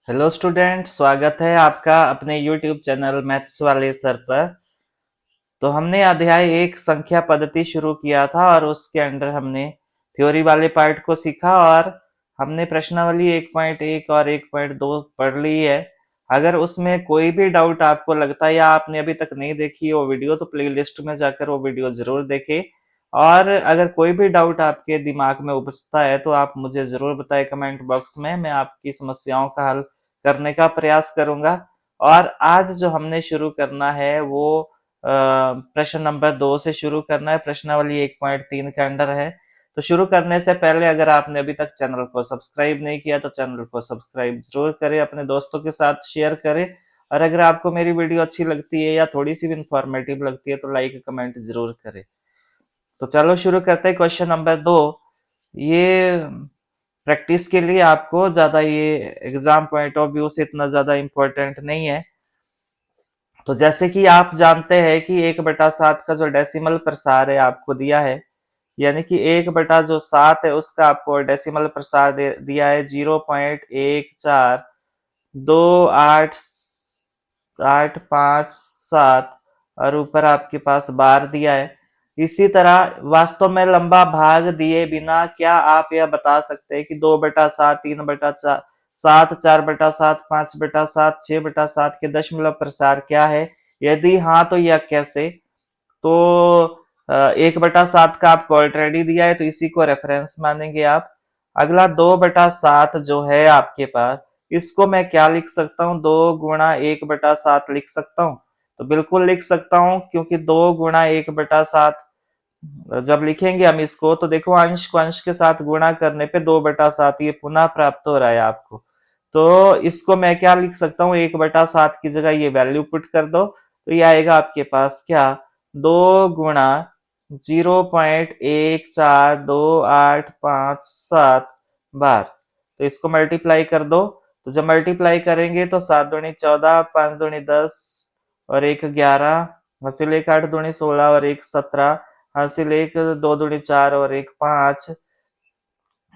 Hello student, स्वागत है आपका अपने यूट्यूब चैनल मैथ्स वाले सर पर। तो हमने अध्याय एक संख्या पद्धति शुरू किया था और उसके अंडर हमने थ्योरी वाले पार्ट को सीखा और हमने प्रश्नावली 1.1 और 1.2 पढ़ ली है। अगर उसमें कोई भी डाउट आपको लगता है या आपने अभी तक नहीं देखी वो वीडियो तो प्लेलिस्ट में जाकर वो वीडियो जरूर देखें। और अगर कोई भी डाउट आपके दिमाग में उपजता है तो आप मुझे जरूर बताएं कमेंट बॉक्स में। मैं आपकी समस्याओं का हल करने का प्रयास करूंगा। और आज जो हमने शुरू करना है वो प्रश्न नंबर 2 से शुरू करना है। प्रश्नावली 1.3 के अंडर है। तो शुरू करने से पहले अगर आपने अभी तक चैनल को सब्सक्राइब नहीं किया तो चैनल को सब्सक्राइब जरूर करें, अपने दोस्तों के साथ शेयर करें। और अगर आपको मेरी वीडियो अच्छी लगती है या थोड़ी सी भी इंफॉर्मेटिव लगती है तो लाइक कमेंट जरूर करें। तो चलो शुरू करते हैं। क्वेश्चन नंबर 2, ये प्रैक्टिस के लिए आपको ज्यादा ये एग्जाम पॉइंट ऑफ व्यू से इतना ज्यादा इंपॉर्टेंट नहीं है। तो जैसे कि आप जानते हैं कि 1/7 का जो डेसिमल प्रसार है आपको दिया है, यानी कि 1/7 है उसका आपको डेसिमल प्रसार दिया है 0.1428857 और ऊपर आपके पास बार दिया है। इसी तरह वास्तव में लंबा भाग दिए बिना क्या आप यह बता सकते हैं कि 2/7, 3/4, 7, 4/7, 5/7, 6/7 के दशमलव प्रसार क्या है? यदि हाँ तो यह कैसे? तो 1/7 का आपको ऑलरेडी दिया है तो इसी को रेफरेंस मानेंगे आप। अगला 2/7 जो है आपके पास, इसको मैं क्या लिख सकता हूँ? 2 गुणा 1/7 लिख सकता हूँ। तो बिल्कुल लिख सकता हूँ क्योंकि 2 गुणा 1/7 जब लिखेंगे हम इसको तो देखो अंश को अंश के साथ गुणा करने पे 2/7 ये पुनः प्राप्त हो रहा है आपको। तो इसको मैं क्या लिख सकता हूँ? 1/7 की जगह ये वैल्यू पुट कर दो तो ये आएगा आपके पास क्या? 2 गुणा 0.1428857 बार। तो इसको मल्टीप्लाई कर दो। तो जब मल्टीप्लाई करेंगे तो 7 दूनी 14, 5 दूनी 10 और 1 11, हासिल 1 8 दूनी 16 और 1 17, हासिल 1 2 दूनी 4 और 1 5,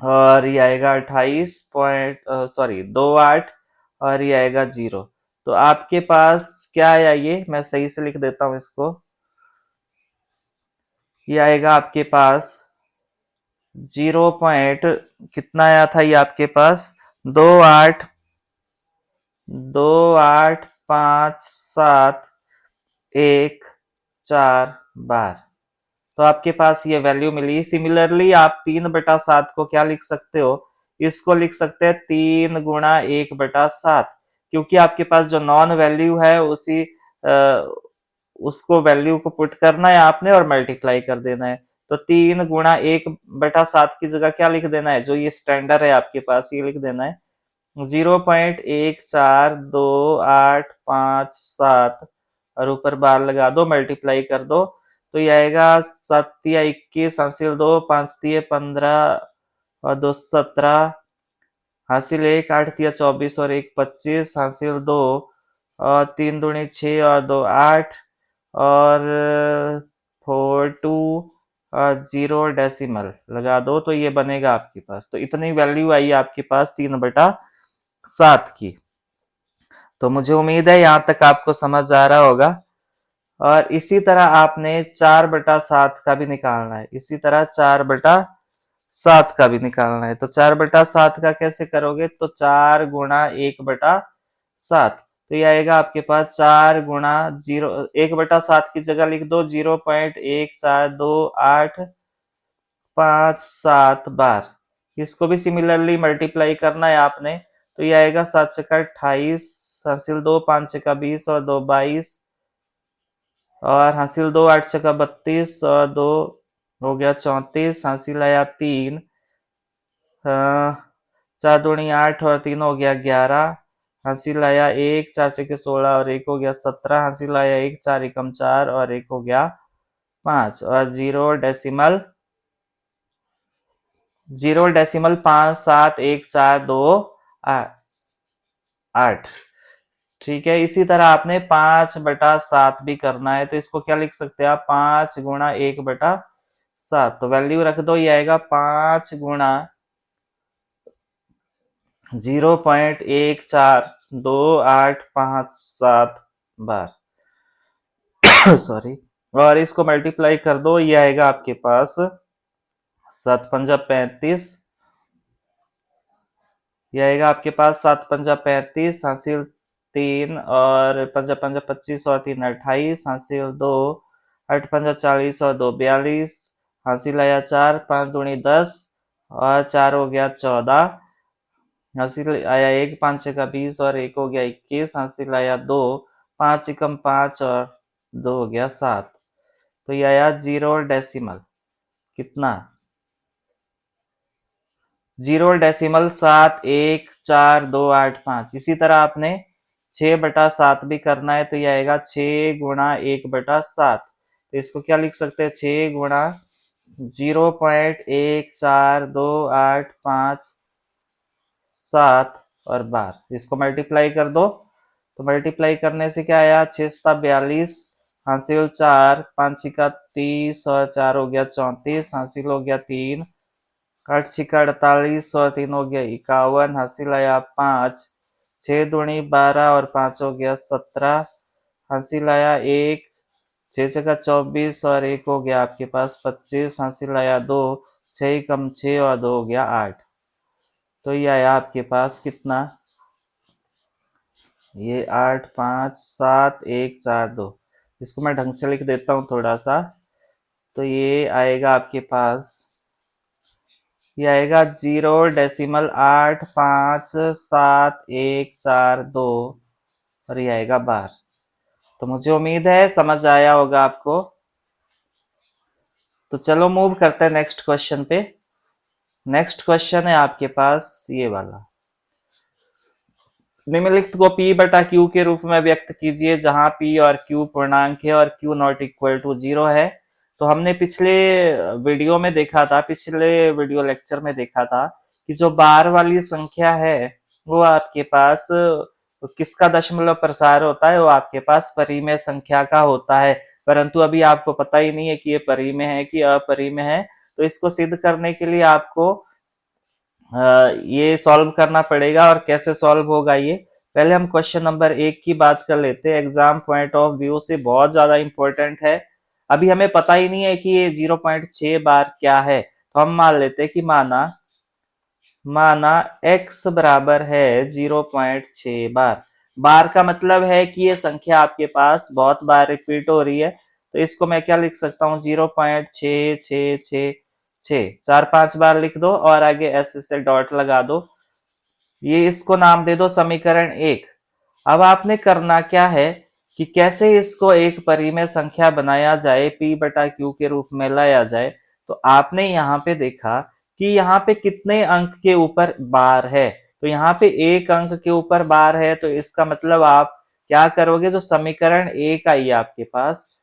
और ये आएगा 28 पॉइंट सॉरी 28 और ये आएगा 0। तो आपके पास क्या आया? ये मैं सही से लिख देता हूं इसको। ये आएगा आपके पास 0 पॉइंट कितना आया था ये आपके पास? 28 2857 1 4 बार। तो आपके पास ये वैल्यू मिली। सिमिलरली आप 3/7 को क्या लिख सकते हो? इसको लिख सकते हैं 3 गुणा 1/7, क्योंकि आपके पास जो नॉन वैल्यू है उसको वैल्यू को पुट करना है आपने और मल्टीप्लाई कर देना है। तो 3 गुणा 1/7 की जगह क्या लिख देना है? जो ये स्टैंडर्ड है आपके पास ये लिख देना है 0.1428857 और ऊपर बार लगा दो, मल्टीप्लाई कर दो। तो ये आएगा 7 या 21, हासिल 2, 5 तिये 15 और 2 17, हासिल 1, 8 तिया 24 और 1 25, हासिल 2 और 3 दूनी 6 और 2 8 और 4 2 और 0 डेसिमल लगा दो तो ये बनेगा आपके पास। तो इतनी वैल्यू आई आपके पास 3/7 की। तो मुझे उम्मीद है यहाँ तक आपको समझ आ रहा होगा। और इसी तरह आपने 4/7 का भी निकालना है। इसी तरह 4/7 का भी निकालना है। तो 4/7 का कैसे करोगे? तो 4 गुणा 1/7। तो ये आएगा आपके पास 1/7 की जगह लिख दो 0.1428857 बार। इसको भी सिमिलरली मल्टीप्लाई करना है आपने। तो ये आएगा 7 छक्का 28, हासिल 2, 5 छक्का 20 और 2 22 और हासिल 2, 8 छक्का 32 और 2 हो गया 34, हासिल आया 3, 4 दूनी 8 और 3 हो गया 11, हासिल आया 1, 4 छक्के 16 और 1 हो गया 17, हासिल आया 1, 4 एकम 4 और 1 हो गया 5 और 0 डेसिमल 5 7 1 4 2 8। ठीक है, इसी तरह आपने 5/7 भी करना है। तो इसको क्या लिख सकते हैं आप? 5 गुणा 1/7। तो वैल्यू रख दो, ये आएगा 5 गुणा 0.14285 सॉरी। और इसको मल्टीप्लाई कर दो, ये आएगा आपके पास 7×5 = 35। ये आएगा आपके पास 7×5 = 35, हासिल 3 और 5×5 = 25 और 3 28, हासिल 2, 8×5 = 40 और 2 42, हासिल आया 4, 5×2 = 10 और 4 हो गया 14, हासिल आया 1, 5×6 = 20 और 1 हो गया 21, हासिल आया 2, 5×1 = 5 और 2 हो गया 7। तो ये आया 0 कितना 0.71425। इसी तरह आपने 6/7 भी करना है, तो ये आएगा 6×1/7। तो इसको क्या लिख सकते हैं, 6×0.14285 और बार, इसको मल्टीप्लाई कर दो। तो मल्टीप्लाई करने से क्या आया, 6×7 = 42, हासिल 4, 5×6 = 30 और 4 हो गया 34, हासिल हो गया 3, 8×6 = 48 और 3 हो गया 51, हासिल आया 5, 6×2 = 12 और 5 हो गया 17, हासिल आया 1, 6×6 = 24 और 1 हो गया आपके पास 25, हासिल आया 2, 6 कम 6 और 2 हो गया 8। तो ये आया आपके पास कितना, ये 8574142। इसको मैं ढंग से लिख देता हूँ थोड़ा सा। तो ये आएगा आपके पास, ये आएगा 0.8574142 और ये आएगा बार। तो मुझे उम्मीद है समझ आया होगा आपको। तो चलो मूव करते हैं नेक्स्ट क्वेश्चन पे। नेक्स्ट क्वेश्चन है आपके पास ये वाला, निम्नलिखित को P/Q के रूप में व्यक्त कीजिए जहां P और Q पूर्णांक है और Q ≠ 0 है। तो हमने पिछले वीडियो में देखा था, पिछले वीडियो लेक्चर में देखा था कि जो बार वाली संख्या है वो आपके पास किसका दशमलव प्रसार होता है, वो आपके पास परिमेय संख्या का होता है। परंतु अभी आपको पता ही नहीं है कि ये परिमेय है कि अपरिमेय है। तो इसको सिद्ध करने के लिए आपको ये सॉल्व करना पड़ेगा। और कैसे सॉल्व होगा ये, पहले हम क्वेश्चन नंबर 1 की बात कर लेते हैं। एग्जाम पॉइंट ऑफ व्यू से बहुत ज्यादा इंपॉर्टेंट है। अभी हमें पता ही नहीं है कि ये 0.6 बार क्या है, तो हम मान लेते हैं कि माना माना x बराबर है 0.6 बार। बार का मतलब है कि ये संख्या आपके पास बहुत बार रिपीट हो रही है। तो इसको मैं क्या लिख सकता हूँ, 0.6666, 4-5 बार लिख दो और आगे ऐसे से डॉट लगा दो। ये इसको नाम दे दो समीकरण 1। अब आपने करना क्या है कि कैसे इसको एक परिमेय संख्या बनाया जाए, P/Q के रूप में लाया जाए। तो आपने यहाँ पे देखा कि यहाँ पे कितने अंक के ऊपर बार है, तो यहाँ पे 1 अंक के ऊपर बार है। तो इसका मतलब आप क्या करोगे, जो समीकरण 1 आई है आपके पास,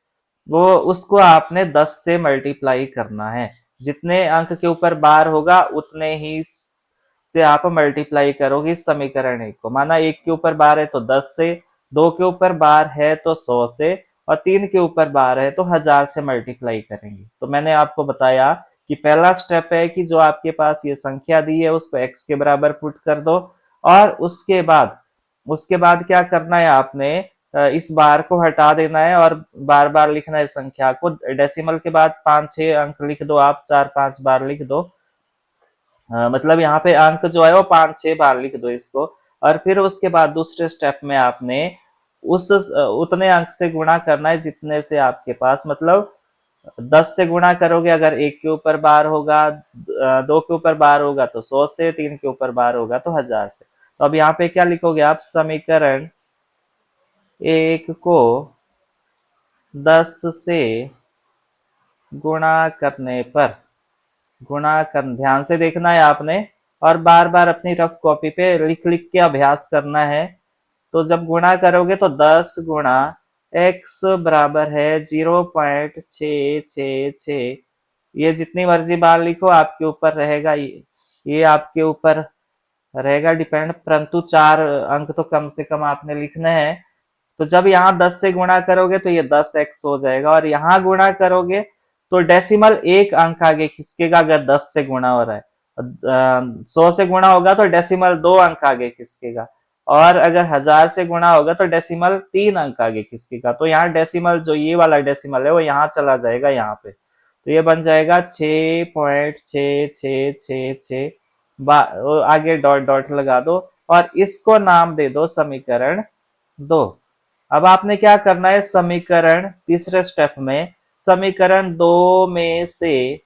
वो उसको आपने 10 से मल्टीप्लाई करना है। जितने अंक के ऊपर बार होगा उतने ही से आप मल्टीप्लाई करोगे इस समीकरण 1 को। माना 1 के ऊपर बार है तो 10 से, 2 के ऊपर बार है तो 100 से, और 3 के ऊपर बार है तो 1000 से मल्टीप्लाई करेंगे। तो मैंने आपको बताया कि पहला स्टेप है कि जो आपके पास ये संख्या दी है उसको x के बराबर पुट कर दो, और उसके बाद क्या करना है आपने, इस बार को हटा देना है और बार बार लिखना है संख्या को। डेसिमल के बाद 5-6 अंक लिख दो, आप 4-5 बार लिख दो। मतलब यहाँ पे अंक जो है वो 5-6 बार लिख दो इसको। और फिर उसके बाद दूसरे स्टेप में आपने उस उतने अंक से गुणा करना है जितने से आपके पास, मतलब 10 से गुणा करोगे अगर 1 के ऊपर बार होगा, 2 के ऊपर बार होगा तो 100 से, 3 के ऊपर बार होगा तो 1000 से। तो अब यहाँ पे क्या लिखोगे आप, समीकरण 1 को 10 से गुणा करने पर, गुणा कर, ध्यान से देखना है आपने और बार बार अपनी रफ कॉपी पे लिख लिख के अभ्यास करना है। तो जब गुणा करोगे तो 10 गुणा x बराबर है 0.666। ये जितनी मर्जी बार लिखो आपके ऊपर रहेगा, ये आपके ऊपर रहेगा डिपेंड, परंतु 4 अंक तो कम से कम आपने लिखने हैं। तो जब यहाँ 10 से गुणा करोगे तो ये 10x हो जाएगा, और यहाँ गुणा करोगे तो डेसिमल 1 अंक आगे खिसकेगा अगर 10 से गुणा हो रहा है। 100 से गुणा होगा तो डेसिमल 2 अंक आगे खिसकेगा, और अगर 1000 से गुणा होगा तो डेसिमल 3 अंक आगे खिसकेगा। तो यहाँ डेसिमल जो ये वाला डेसिमल है वो यहाँ चला जाएगा यहाँ पे, तो ये बन जाएगा 6.6666, आगे डॉट डॉट लगा दो और इसको नाम दे दो समीकरण 2। अब आपने क्या करना है, समीकरण तीसरे स्टेप में समीकरण 2 में से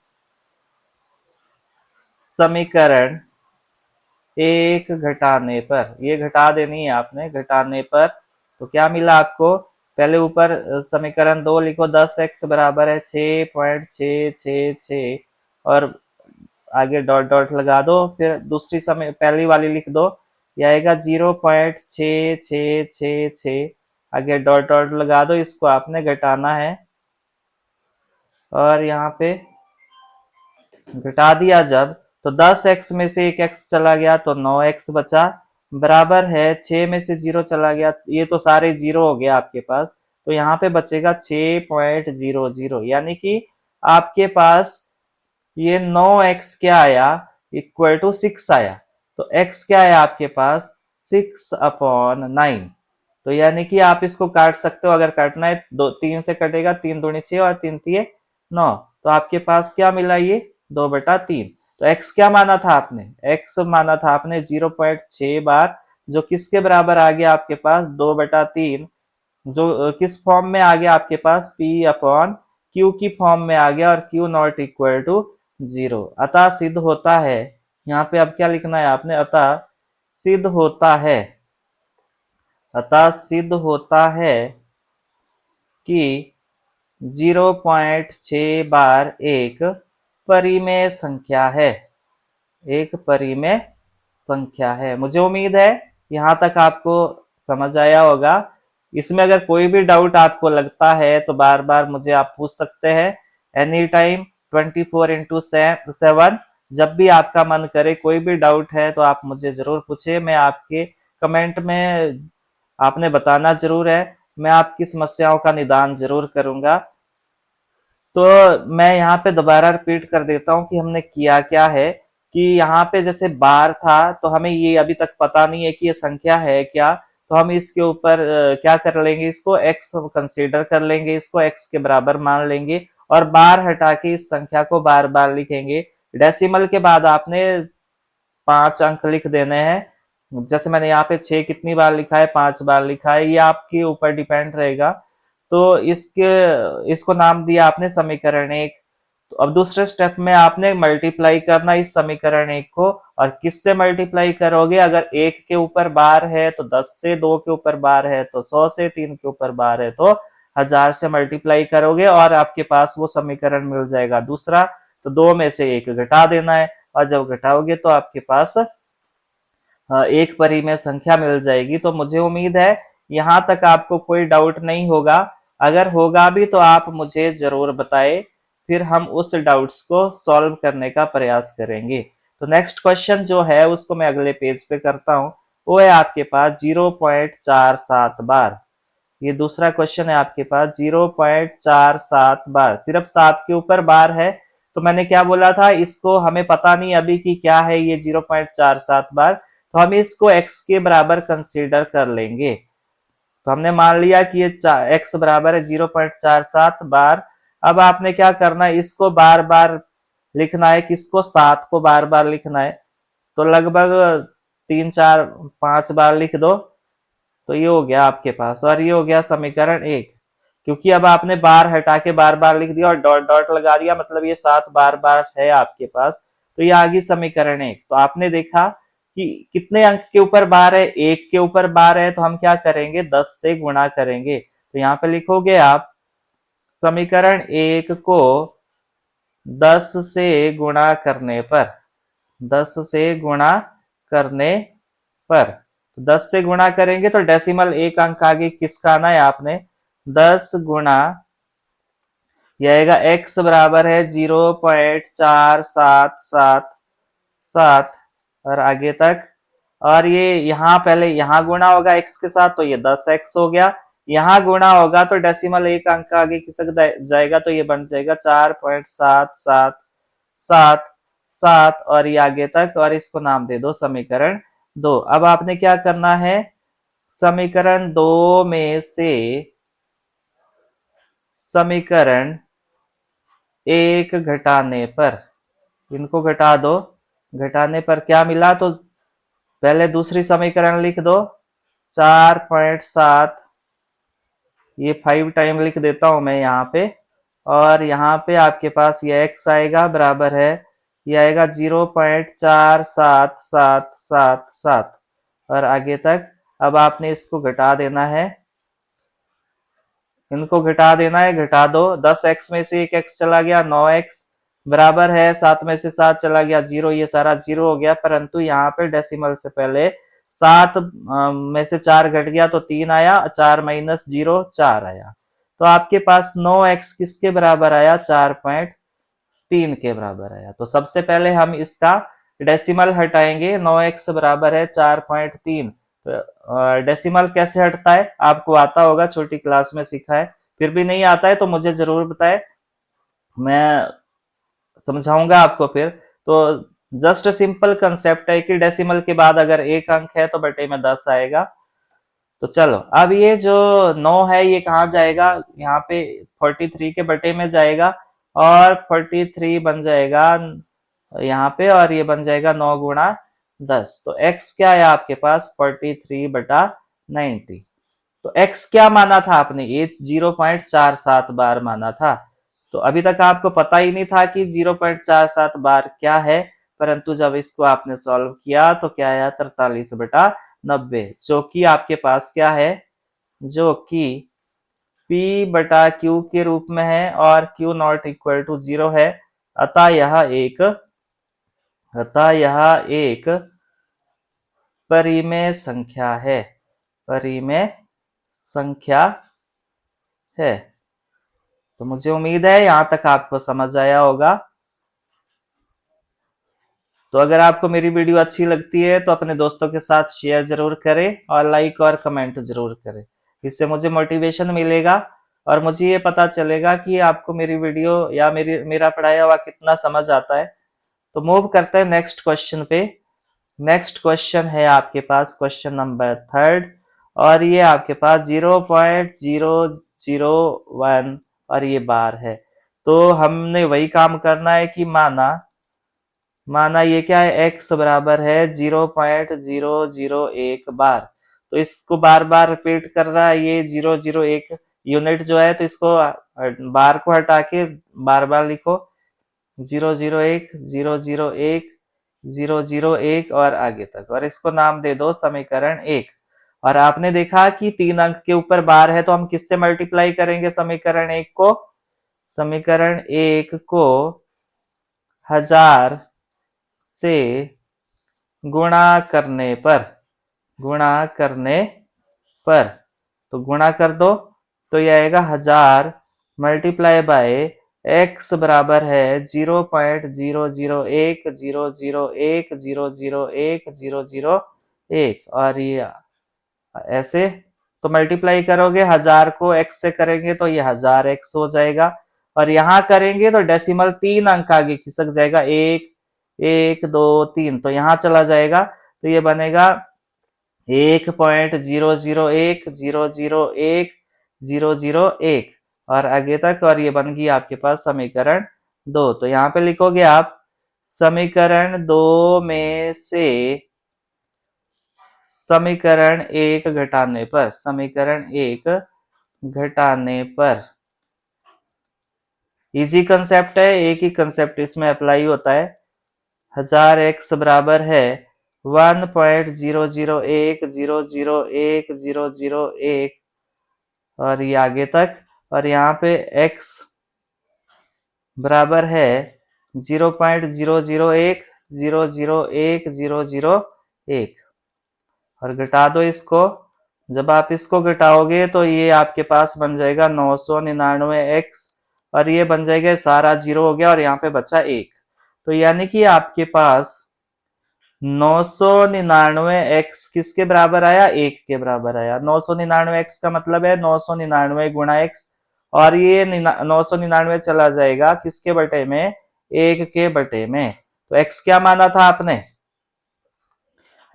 समीकरण 1 घटाने पर, ये घटा देनी है आपने, घटाने पर तो क्या मिला आपको, पहले ऊपर समीकरण 2 लिखो, 10x बराबर है 6.666 और आगे डॉट डॉट लगा दो, फिर दूसरी समय पहली वाली लिख दो, यह आएगा 0.6666, आगे डॉट डॉट लगा दो, इसको आपने घटाना है और यहाँ पे घटा दिया जब, तो 10x में से एक x चला गया तो 9x बचा, बराबर है 6 में से 0 चला गया, ये तो सारे 0 हो गया आपके पास, तो यहाँ पे बचेगा 6.00, यानी कि आपके पास ये 9x क्या आया, इक्वल टू 6 आया। तो x क्या है आपके पास, 6/9। तो यानी कि आप इसको काट सकते हो, अगर काटना है 3 से कटेगा, 3 दूनी 6 और 3 तिये 9, तो आपके पास क्या मिला, ये 2/3। तो x क्या माना था आपने, x माना था आपने 0.6 बार, जो किसके बराबर आ गया आपके पास, 2/3, जो किस फॉर्म में आ गया आपके पास, P/Q की फॉर्म में आ गया, और Q नॉट इक्वल टू 0। अतः सिद्ध होता है, यहाँ पे अब क्या लिखना है आपने, अतः सिद्ध होता है, अतः सिद्ध होता है कि 0.6 बार एक परिमेय संख्या है, एक परिमेय संख्या है। मुझे उम्मीद है यहाँ तक आपको समझ आया होगा। इसमें अगर कोई भी डाउट आपको लगता है तो बार बार मुझे आप पूछ सकते हैं, एनी टाइम 24/7, जब भी आपका मन करे, कोई भी डाउट है तो आप मुझे जरूर पूछे, मैं आपके कमेंट में आपने बताना जरूर है, मैं आपकी समस्याओं का निदान जरूर करूंगा। तो मैं यहाँ पे दोबारा रिपीट कर देता हूँ कि हमने किया क्या है, कि यहाँ पे जैसे बार था तो हमें ये अभी तक पता नहीं है कि ये संख्या है क्या, तो हम इसके ऊपर क्या कर लेंगे, इसको x कंसीडर कर लेंगे, इसको x के बराबर मान लेंगे और बार हटा के इस संख्या को बार बार लिखेंगे। डेसिमल के बाद आपने 5 अंक लिख देने हैं, जैसे मैंने यहाँ पे 6 कितनी बार लिखा है, 5 बार लिखा है, ये आपके ऊपर डिपेंड रहेगा। तो इसको नाम दिया आपने समीकरण 1। तो अब दूसरे स्टेप में आपने मल्टीप्लाई करना इस समीकरण 1 को, और किससे मल्टीप्लाई करोगे, अगर 1 के ऊपर बार है तो 10 से, 2 के ऊपर बार है तो 100 से, 3 के ऊपर बार है तो 1000 से मल्टीप्लाई करोगे और आपके पास वो समीकरण मिल जाएगा दूसरा। तो 2 में से 1 घटा देना है, और जब घटाओगे तो आपके पास एक परिमेय संख्या मिल जाएगी। तो मुझे उम्मीद है यहाँ तक आपको कोई डाउट नहीं होगा, अगर होगा भी तो आप मुझे जरूर बताएं, फिर हम उस डाउट्स को सॉल्व करने का प्रयास करेंगे। तो नेक्स्ट क्वेश्चन जो है उसको मैं अगले पेज पे करता हूँ, वो है आपके पास 0.47 बार। ये दूसरा क्वेश्चन है आपके पास, 0.47 बार, सिर्फ 7 के ऊपर बार है। तो मैंने क्या बोला था, इसको हमें पता नहीं अभी कि क्या है ये 0.47 बार, तो हम इसको x के बराबर कंसीडर कर लेंगे। तो हमने मान लिया कि ये x बराबर है 0.47 बार। अब आपने क्या करना है, इसको बार बार लिखना है, किसको, 7 को बार बार लिखना है। तो लगभग 3 4 5 बार लिख दो, तो ये हो गया आपके पास, और ये हो गया समीकरण 1। क्योंकि अब आपने बार हटा के बार बार लिख दिया और डॉट डॉट लगा दिया, मतलब ये 7 बार बार है आपके पास, तो ये आ गई समीकरण 1। तो आपने देखा कि कितने अंक के ऊपर बार है, 1 के ऊपर बार है, तो हम क्या करेंगे, 10 से गुणा करेंगे। तो यहाँ पे लिखोगे आप समीकरण 1 को 10 से गुणा करने पर, 10 से गुणा करने पर, 10 से गुणा करेंगे तो डेसिमल एक अंक आगे किसका आना है आपने, 10 गुणा, यह आएगा x बराबर है 0.4777 और आगे तक, और ये यहाँ पहले यहाँ गुणा होगा x के साथ तो ये 10x हो गया, यहाँ गुणा होगा तो डेसिमल एक अंक आगे खिसक जाएगा, तो ये बन जाएगा 4.777 7 और ये आगे तक, और इसको नाम दे दो समीकरण 2। अब आपने क्या करना है, समीकरण 2 में से समीकरण 1 घटाने पर, इनको घटा दो, घटाने पर क्या मिला, तो पहले दूसरी समीकरण लिख दो 4.7, ये 5 टाइम लिख देता हूं मैं यहाँ पे, और यहाँ पे आपके पास ये x आएगा बराबर है, ये आएगा 0.47777 और आगे तक। अब आपने इसको घटा देना है, इनको घटा देना है, घटा दो। 10x में से एक x चला गया, 9x बराबर है 7 में से 7 चला गया 0, ये सारा 0 हो गया, परंतु यहाँ पे डेसिमल से पहले 7 में से 4 घट गया तो 3 आया, 4 माइनस 0 4 आया। तो आपके पास 9x किसके बराबर आया, 4.3 के बराबर आया। तो सबसे पहले हम इसका डेसिमल हटाएंगे, 9x बराबर है 4.3। तो डेसिमल कैसे हटता है आपको आता होगा, छोटी क्लास में सीखा है, फिर भी नहीं आता है तो मुझे जरूर बताए, मैं समझाऊंगा आपको फिर। तो जस्ट सिंपल कंसेप्ट है कि डेसिमल के बाद अगर एक अंक है तो बटे में 10 आएगा। तो चलो अब ये जो 9 है ये कहाँ जाएगा, यहाँ पे 43 के बटे में जाएगा, और 43 बन जाएगा यहाँ पे, और ये बन जाएगा 9 गुणा 10। तो x क्या है आपके पास, 43 बटा 90। तो x क्या माना था आपने, ये 0.47 बार माना था। तो अभी तक आपको पता ही नहीं था कि 0.47 बार क्या है, परंतु जब इसको आपने सॉल्व किया तो क्या आया, 43/90, जो कि आपके पास क्या है, जो कि P बटा Q के रूप में है, और Q नॉट इक्वल टू 0 है। अतः यह एक परिमेय संख्या है, परिमेय संख्या है। तो मुझे उम्मीद है यहां तक आपको समझ आया होगा। तो अगर आपको मेरी वीडियो अच्छी लगती है तो अपने दोस्तों के साथ शेयर जरूर करें और लाइक और कमेंट जरूर करें, इससे मुझे मोटिवेशन मिलेगा और मुझे ये पता चलेगा कि आपको मेरी वीडियो या मेरा पढ़ाया हुआ कितना समझ आता है। तो मूव करते हैं नेक्स्ट क्वेश्चन पे। नेक्स्ट क्वेश्चन है आपके पास क्वेश्चन नंबर 3, और ये आपके पास 0.001 और ये बार है। तो हमने वही काम करना है कि माना ये क्या है, x बराबर है 0.001 बार। तो इसको बार बार रिपीट कर रहा है, ये 001 यूनिट जो है, तो इसको बार को हटा के बार बार लिखो, 001 001 001 और आगे तक, और इसको नाम दे दो समीकरण 1। और आपने देखा कि 3 अंक के ऊपर बार है, तो हम किससे मल्टीप्लाई करेंगे समीकरण 1 को, समीकरण 1 को 1000 से गुणा करने पर, तो गुणा कर दो, तो यह आएगा 1000 मल्टीप्लाई बाय x बराबर है 0.001 और ये ऐसे। तो मल्टीप्लाई करोगे 1000 को x से करेंगे तो ये 1000x हो जाएगा, और यहां करेंगे तो डेसिमल 3 अंक आगे खिसक जाएगा, 1 1 2 3, तो यहां चला जाएगा, तो ये बनेगा 1.001 और आगे तक, और ये बन गई आपके पास समीकरण 2। तो यहाँ पे लिखोगे आप समीकरण 2 में से समीकरण 1 घटाने पर, समीकरण 1 घटाने पर, इजी कंसेप्ट है, एक ही कंसेप्ट इसमें अप्लाई होता है। 1000x बराबर है 1.001 और ये आगे तक, और यहाँ पे x बराबर है 0.001 और घटा दो इसको। जब आप इसको घटाओगे तो ये आपके पास बन जाएगा 999x, और ये बन जाएगा, सारा 0 हो गया और यहाँ पे बचा 1। तो यानी कि आपके पास 999x किसके बराबर आया, 1 के बराबर आया। 999x का मतलब है 999 गुणा x, और ये 999 चला जाएगा किसके बटे में, 1 के बटे में। तो x क्या माना था आपने?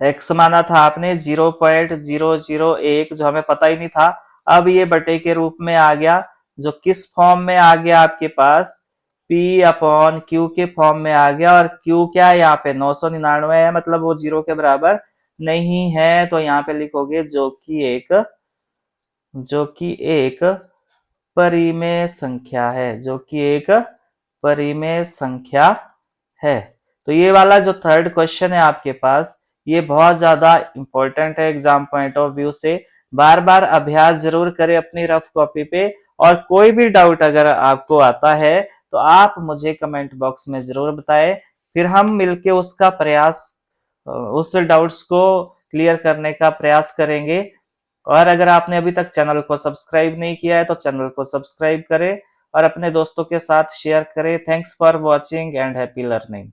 x माना था आपने 0.001, जो हमें पता ही नहीं था। अब ये बटे के रूप में आ गया, जो किस फॉर्म में आ गया आपके पास? p अपॉन q के फॉर्म में आ गया। और q क्या है यहाँ पे? 999 है, मतलब वो 0 के बराबर नहीं है। तो यहाँ पे लिखोगे जो कि एक परिमेय संख्या है, जो कि एक परिमेय संख्या है। तो ये वाला जो थर्ड क्वेश्चन है आपके पास, ये बहुत ज्यादा इंपॉर्टेंट है एग्जाम पॉइंट ऑफ व्यू से। बार बार अभ्यास जरूर करें अपनी रफ कॉपी पे। और कोई भी डाउट अगर आपको आता है तो आप मुझे कमेंट बॉक्स में जरूर बताएं, फिर हम मिलके उसका प्रयास, उस डाउट्स को क्लियर करने का प्रयास करेंगे। और अगर आपने अभी तक चैनल को सब्सक्राइब नहीं किया है तो चैनल को सब्सक्राइब करें और अपने दोस्तों के साथ शेयर करें। Thanks for watching and happy learning.